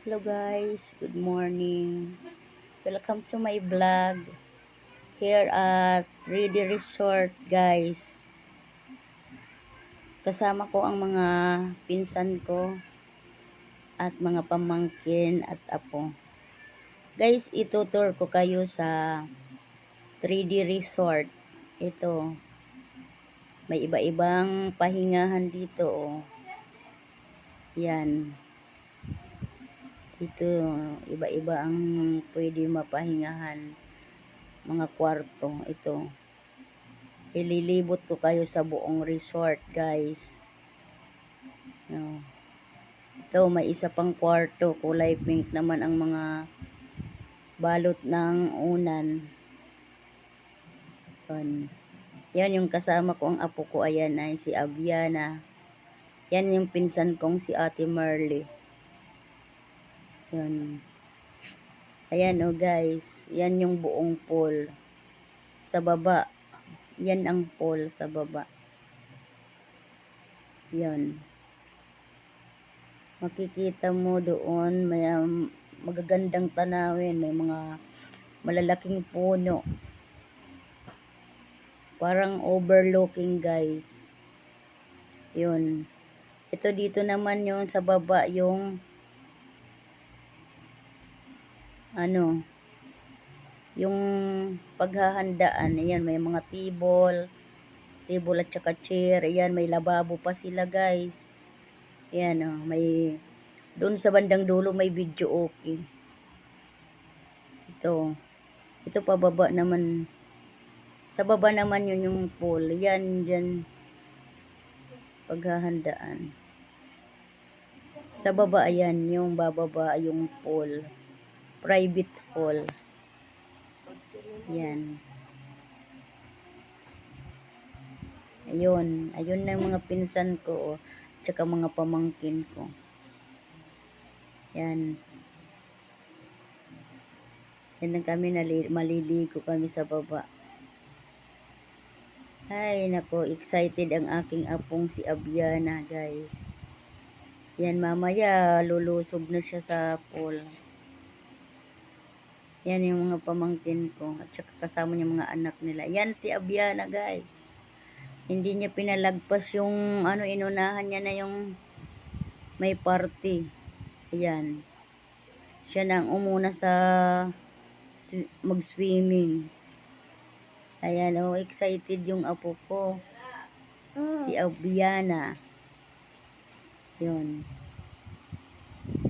Hello guys, good morning. Welcome to my vlog here at 3D Resort guys. Kasama ko ang mga pinsan ko at mga pamangkin at apo. Guys, itutur ko kayo sa 3D Resort. Ito, may iba-ibang pahingahan dito oh. Yan. Ito, iba-iba ang pwede mapahingahan. Mga kwarto, ito. Ililibot ko kayo sa buong resort, guys. No. Ito, may isa pang kwarto. Kulay pink naman ang mga balot ng unan. Yan yung kasama ko, ang apo ko. Ayan ay si Aviana. Yan yung pinsan kong si Ate Marley. Yan. Ayan oh guys. Yan yung buong pool. Sa baba. Yan ang pool sa baba. Yan. Makikita mo doon may magagandang tanawin, may mga malalaking puno. Parang overlooking guys. Yun. Ito dito naman yung sa baba yung yung paghahandaan. Ayan, may mga table at saka chair. Ayan, may lababo pa sila guys. Ayan oh, may doon sa bandang dulo may video okay. Ito pababa naman. Sa baba naman yun yung pool. Yan dyan. Paghahandaan. Sa baba ayan yung bababa yung pool. Private pool. Yan. Ayun. Ayun na yung mga pinsan ko. Tsaka mga pamangkin ko. Yan. Yan na kami. Maliligo kami sa baba. Ay, nako, excited ang aking apong si Aviana, guys. Yan, mamaya, lulusob na siya sa pool. Yan yung mga pamangkin ko, at saka kasama niya mga anak nila. Yan si Aviana, guys. Hindi niya pinalagpas yung, inunahan niya na yung may party. Ayan. Siya na ang umuna sa mag-swimming. Ayan, oh, excited yung apo ko. Si Aviana. Yun.